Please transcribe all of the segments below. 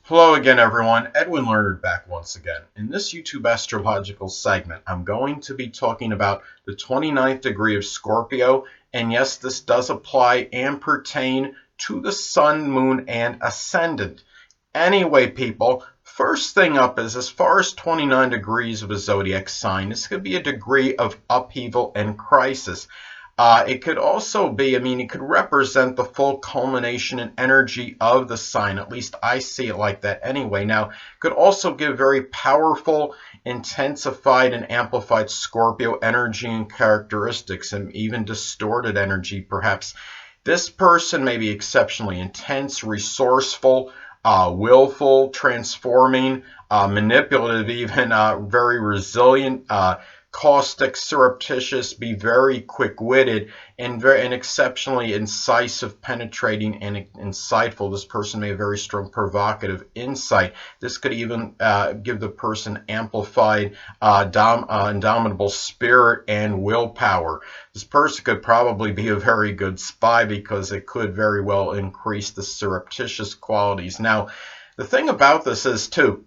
Hello again, everyone. Edwin Learnard back once again. In this YouTube astrological segment, I'm going to be talking about the 29th degree of Scorpio. And yes, this does apply and pertain to the Sun, Moon, and Ascendant. Anyway, people, first thing up is as far as 29 degrees of a zodiac sign, this could be a degree of upheaval and crisis. It could also be, it could represent the full culmination and energy of the sign. At least I see it like that anyway. Now, it could also give very powerful, intensified, and amplified Scorpio energy and characteristics, and even distorted energy, perhaps. This person may be exceptionally intense, resourceful, willful, transforming, manipulative, even very resilient, caustic, surreptitious, be very quick-witted, and exceptionally incisive, penetrating, and insightful. This person may have very strong provocative insight. This could even give the person amplified, indomitable spirit and willpower. This person could probably be a very good spy because it could very well increase the surreptitious qualities. Now, the thing about this is, too,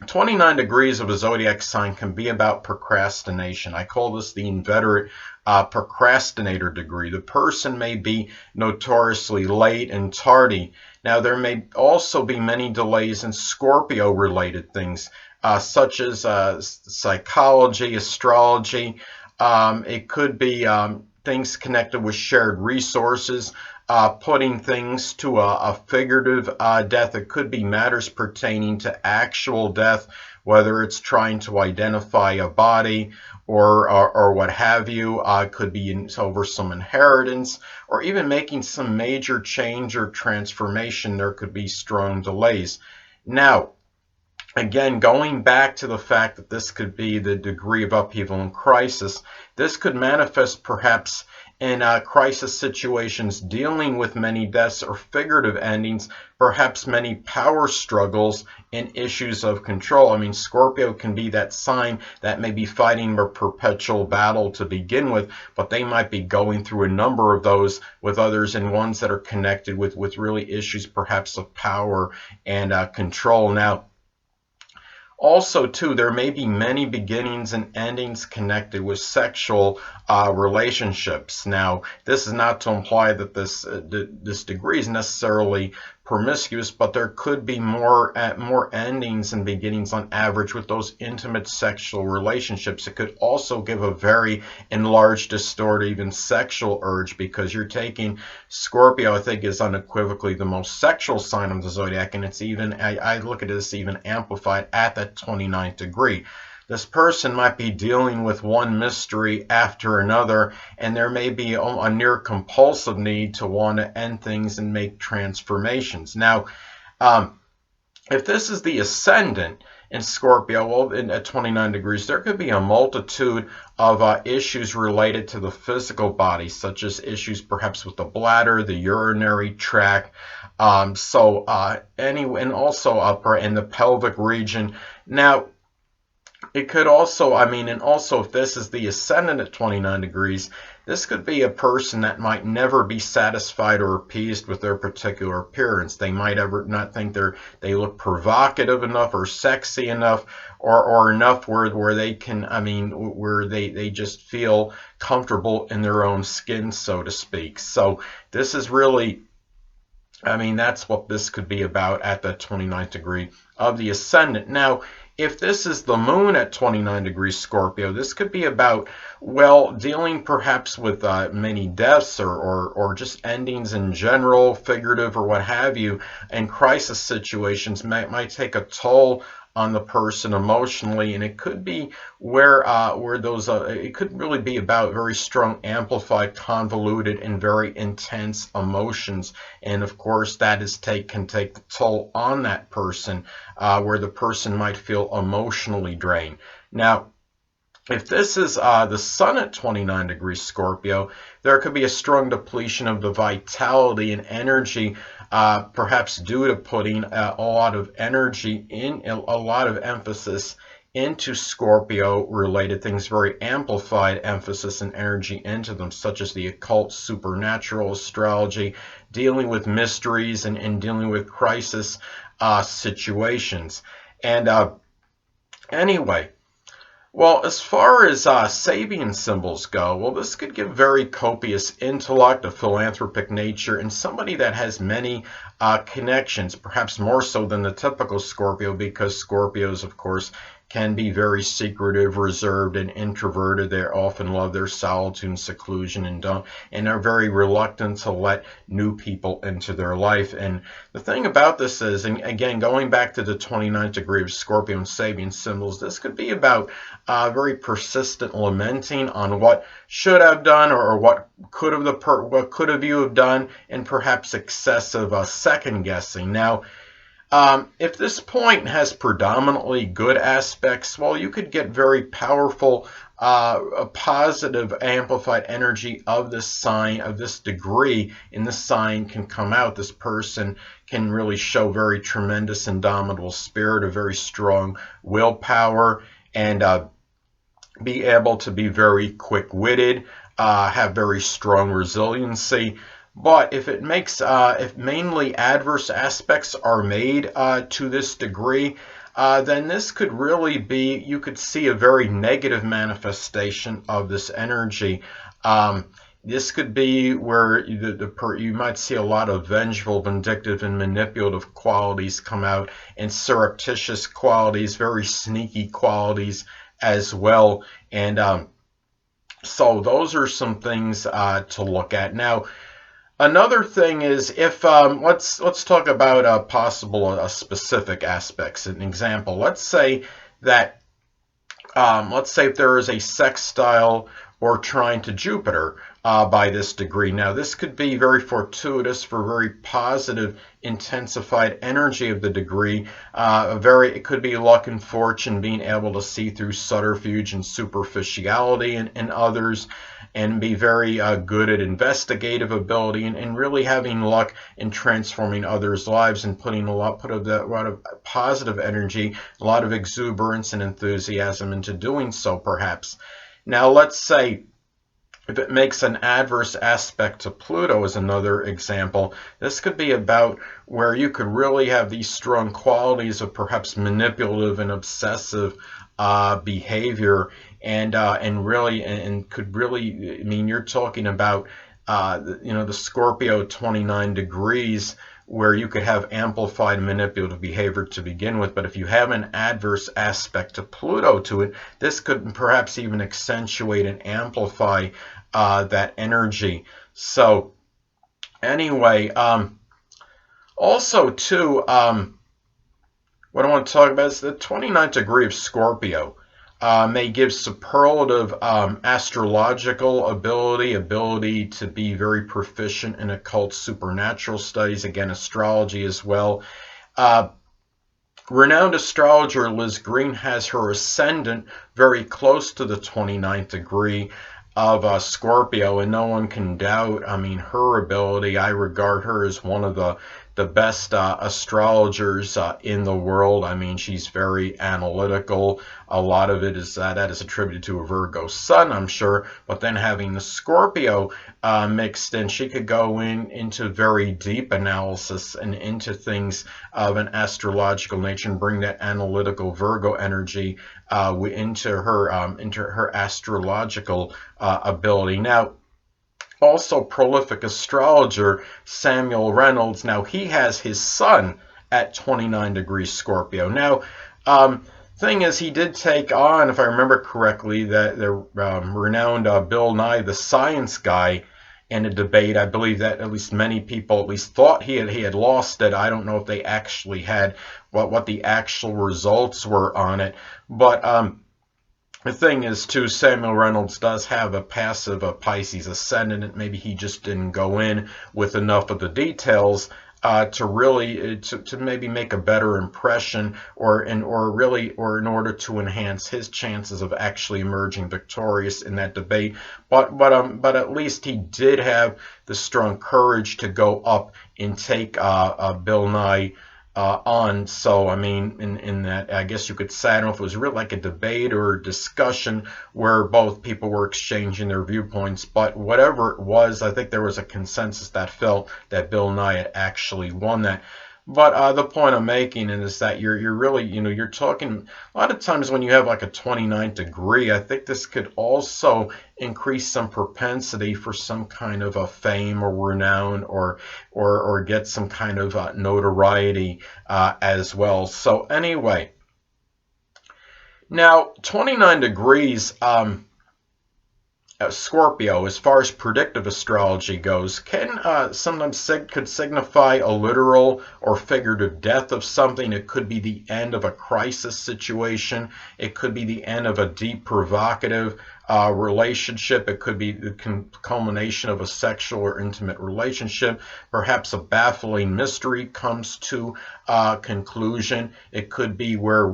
29 degrees of a zodiac sign can be about procrastination. I call this the inveterate procrastinator degree. The person may be notoriously late and tardy. Now, there may also be many delays in Scorpio-related things, such as psychology, astrology. It could be things connected with shared resources, putting things to a figurative death. It could be matters pertaining to actual death, whether it's trying to identify a body or what have you. It could be over some inheritance or even making some major change or transformation. There could be strong delays. Now, again, going back to the fact that this could be the degree of upheaval and crisis, this could manifest perhaps in crisis situations dealing with many deaths or figurative endings, perhaps many power struggles and issues of control. Scorpio can be that sign that may be fighting a perpetual battle to begin with, but they might be going through a number of those with others, and ones that are connected with really issues perhaps of power and control. Now, also, too, there may be many beginnings and endings connected with sexual relationships. Now, this is not to imply that this degree is necessarily promiscuous, but there could be more endings and beginnings on average with those intimate sexual relationships. It could also give a very enlarged, distorted, even sexual urge, because you're taking Scorpio, I think, is unequivocally the most sexual sign of the zodiac, and it's even, I look at this even amplified at that 29th degree. This person might be dealing with one mystery after another, and there may be a near compulsive need to want to end things and make transformations. Now, if this is the ascendant in Scorpio, well, at 29 degrees, there could be a multitude of issues related to the physical body, such as issues perhaps with the bladder, the urinary tract, and also upper in the pelvic region. Now, it could also, and also if this is the ascendant at 29 degrees, this could be a person that might never be satisfied or appeased with their particular appearance. They might ever not think they look provocative enough or sexy enough or enough where they can, where they just feel comfortable in their own skin, so to speak. So this is really, that's what this could be about at the 29th degree of the ascendant. Now, if this is the moon at 29 degrees Scorpio, this could be about, well, dealing perhaps with many deaths or just endings in general, figurative or what have you, and crisis situations might take a toll on the person emotionally, and it could be where those it could really be about very strong, amplified, convoluted, and very intense emotions, and of course that can take the toll on that person, where the person might feel emotionally drained. Now, if this is the sun at 29 degrees Scorpio, there could be a strong depletion of the vitality and energy, perhaps due to putting a lot of energy in, a lot of emphasis into Scorpio related things, very amplified emphasis and energy into them, such as the occult, supernatural, astrology, dealing with mysteries and dealing with crisis situations. And anyway, well, as far as Sabian symbols go, well, this could give very copious intellect, a philanthropic nature, and somebody that has many connections, perhaps more so than the typical Scorpio, because Scorpios, of course, can be very secretive, reserved, and introverted. They often love their solitude and seclusion and are very reluctant to let new people into their life. And the thing about this is, and again, going back to the 29th degree of Scorpio and Sabian symbols, this could be about very persistent lamenting on what should have done or what could have you have done, and perhaps excessive second guessing. Now, if this point has predominantly good aspects, well, you could get very powerful, positive, amplified energy of this sign, of this degree, and this sign can come out. This person can really show very tremendous, indomitable spirit, a very strong willpower, and be able to be very quick-witted, have very strong resiliency. But if it makes, if mainly adverse aspects are made to this degree, then this could really be, you could see a very negative manifestation of this energy. This could be where you might see a lot of vengeful, vindictive, and manipulative qualities come out, and surreptitious qualities, very sneaky qualities as well. And so those are some things to look at. Now, another thing is, if let's talk about possible specific aspects. An example, let's say that if there is a sextile or trine to Jupiter by this degree. Now, this could be very fortuitous for very positive, intensified energy of the degree. It could be luck and fortune, being able to see through subterfuge and superficiality in others, and be very good at investigative ability, and really having luck in transforming others' lives, and putting a lot of positive energy, a lot of exuberance and enthusiasm into doing so, perhaps. Now, let's say if it makes an adverse aspect to Pluto, as another example, this could be about where you could really have these strong qualities of perhaps manipulative and obsessive behavior, and could really, I mean, you're talking about the Scorpio 29 degrees, where you could have amplified manipulative behavior to begin with. But if you have an adverse aspect to Pluto to it, this could perhaps even accentuate and amplify that energy. So anyway, also too, what I want to talk about is the 29th degree of Scorpio may give superlative astrological ability to be very proficient in occult supernatural studies, again, astrology as well. Renowned astrologer Liz Green has her ascendant very close to the 29th degree of Scorpio, and no one can doubt, I mean, her ability. I regard her as one of the best astrologers in the world. I mean, she's very analytical. A lot of it is that is attributed to a Virgo sun, I'm sure. But then having the Scorpio mixed in, she could go into very deep analysis and into things of an astrological nature, and bring that analytical Virgo energy into her astrological ability. Now, also prolific astrologer Samuel Reynolds, now he has his sun at 29 degrees Scorpio. Now, thing is, he did take on, if I remember correctly, that the renowned Bill Nye the Science Guy in a debate. I believe that at least many people at least thought he had lost it. I don't know if they actually had what the actual results were on it. But the thing is, too, Samuel Reynolds does have a passive Pisces ascendant. Maybe he just didn't go in with enough of the details to really to maybe make a better impression, or in order to enhance his chances of actually emerging victorious in that debate. But at least he did have the strong courage to go up and take Bill Nye on. So, I mean, in that, I guess you could say, I don't know if it was really like a debate or a discussion where both people were exchanging their viewpoints, but whatever it was, I think there was a consensus that felt that Bill Nye had actually won that. But the point I'm making is that you're really, you're talking a lot of times when you have like a 29th degree. I think this could also increase some propensity for some kind of a fame or renown, or get some kind of notoriety as well. So anyway, now 29 degrees. Scorpio, as far as predictive astrology goes, can sometimes could signify a literal or figurative death of something. It could be the end of a crisis situation. It could be the end of a deep, provocative relationship. It could be the culmination of a sexual or intimate relationship. Perhaps a baffling mystery comes to conclusion. It could be where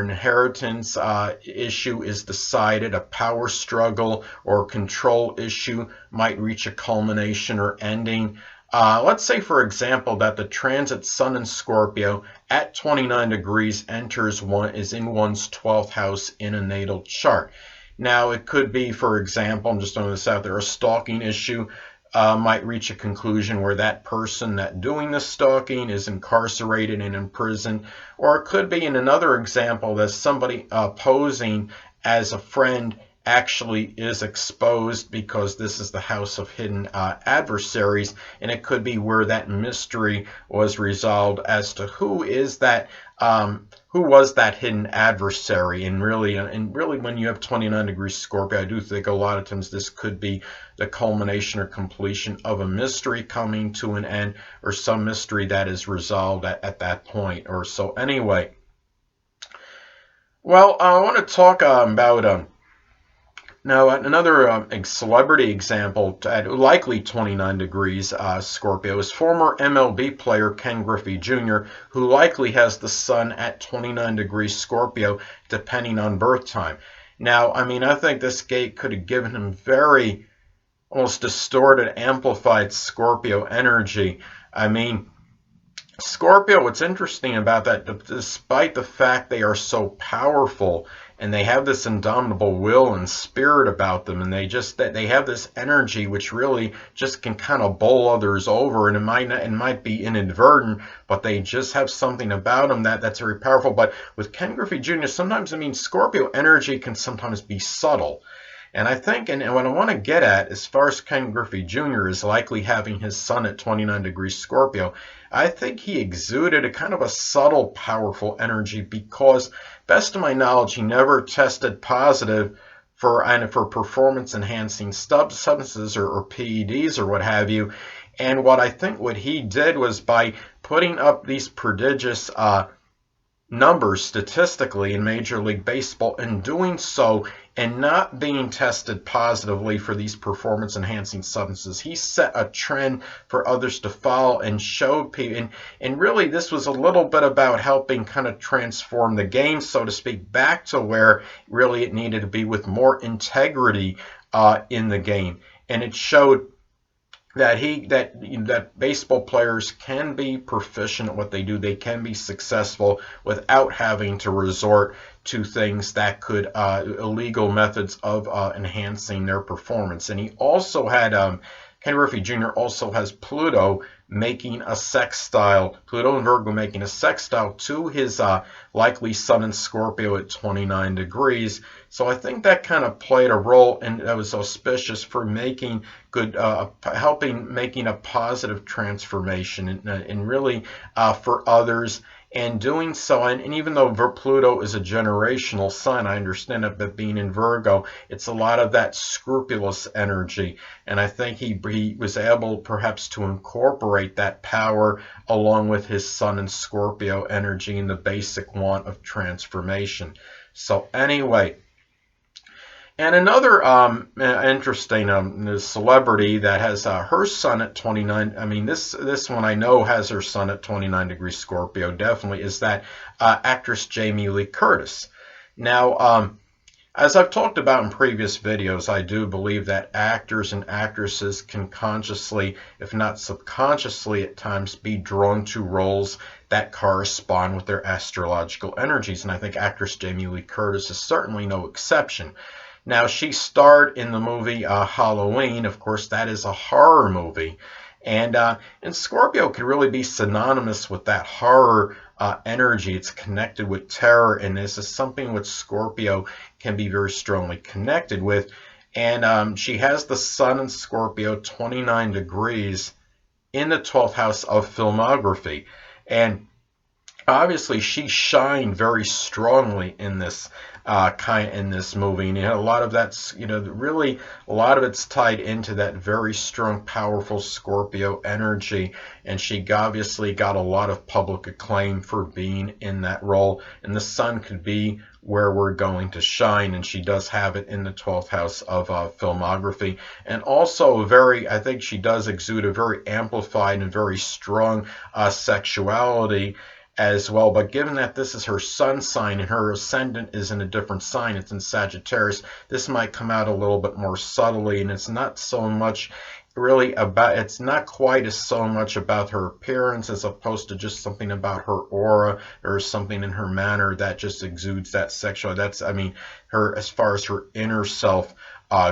inheritance issue is decided, a power struggle or control issue might reach a culmination or ending. Let's say, for example, that the transit Sun in Scorpio at 29 degrees is in one's 12th house in a natal chart. Now, it could be, for example, I'm just throwing this out there, a stalking issue might reach a conclusion where that person that doing the stalking is incarcerated and in prison. Or it could be, in another example, that somebody posing as a friend actually is exposed, because this is the house of hidden adversaries, and it could be where that mystery was resolved as to who was that hidden adversary. And really when you have 29 degrees Scorpio, I do think a lot of times this could be the culmination or completion of a mystery coming to an end, or some mystery that is resolved at that point or so. Anyway, well, I want to talk about now, another celebrity example at likely 29 degrees Scorpio is former MLB player Ken Griffey Jr., who likely has the sun at 29 degrees Scorpio, depending on birth time. Now, I mean, I think this gate could have given him very almost distorted, amplified Scorpio energy. I mean, Scorpio, what's interesting about that, despite the fact they are so powerful and they have this indomitable will and spirit about them, and they have this energy which really just can kind of bowl others over, and it might be inadvertent, but they just have something about them that's very powerful. But with Ken Griffey Jr., sometimes, I mean, Scorpio energy can sometimes be subtle. And I think, and what I want to get at, as far as Ken Griffey Jr. is likely having his sun at 29 degrees Scorpio, I think he exuded a kind of a subtle, powerful energy, because, best of my knowledge, he never tested positive for performance-enhancing substances or PEDs or what have you. And what I think what he did was, by putting up these prodigious numbers statistically in Major League Baseball, and doing so and not being tested positively for these performance enhancing substances, he set a trend for others to follow and showed people, and really this was a little bit about helping kind of transform the game, so to speak, back to where really it needed to be, with more integrity in the game. And it showed that baseball players can be proficient at what they do. They can be successful without having to resort to things that could illegal methods of enhancing their performance. And he also had Ken Griffey Jr. also has Pluto making a sextile, Pluto and Virgo making a sextile to his likely sun in Scorpio at 29 degrees. So I think that kind of played a role, and that was auspicious for making good, making a positive transformation, and really for others. And doing so, and even though Pluto is a generational sign, I understand it, but being in Virgo, it's a lot of that scrupulous energy. And I think he was able perhaps to incorporate that power along with his sun and Scorpio energy in the basic want of transformation. So anyway, and another interesting celebrity that has her sun at 29, I mean, this one I know has her sun at 29 degrees Scorpio, definitely, is that actress Jamie Lee Curtis. Now, As I've talked about in previous videos, I do believe that actors and actresses can consciously, if not subconsciously at times, be drawn to roles that correspond with their astrological energies. And I think actress Jamie Lee Curtis is certainly no exception. Now, she starred in the movie Halloween. Of course, that is a horror movie. And Scorpio can really be synonymous with that horror energy. It's connected with terror, and this is something which Scorpio can be very strongly connected with. And she has the Sun in Scorpio, 29 degrees, in the 12th house of filmography. And obviously, she shined very strongly in this in this movie, and a lot of that's really a lot of it's tied into that very strong, powerful Scorpio energy, and she obviously got a lot of public acclaim for being in that role. And the Sun could be where we're going to shine, and she does have it in the 12th house of filmography, and also I think she does exude a very amplified and very strong sexuality as well. But given that this is her sun sign and her ascendant is in a different sign, it's in Sagittarius, this might come out a little bit more subtly, and it's not so much really about, it's not quite as so much about her appearance as opposed to just something about her aura or something in her manner that just exudes that sexual, that's, I mean, her, as far as her inner self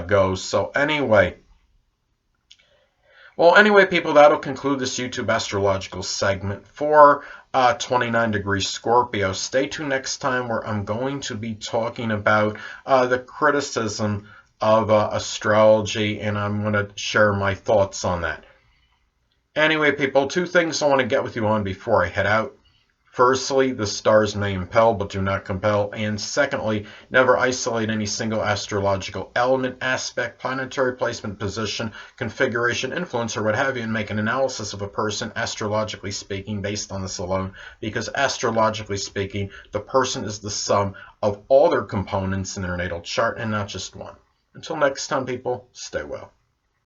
goes. So anyway, people, that'll conclude this YouTube astrological segment for 29 degrees Scorpio. Stay tuned next time, where I'm going to be talking about the criticism of astrology, and I'm going to share my thoughts on that. Anyway, people, two things I want to get with you on before I head out. Firstly, the stars may impel but do not compel. And secondly, never isolate any single astrological element, aspect, planetary placement, position, configuration, influence, or what have you, and make an analysis of a person, astrologically speaking, based on this alone. Because astrologically speaking, the person is the sum of all their components in their natal chart and not just one. Until next time, people, stay well.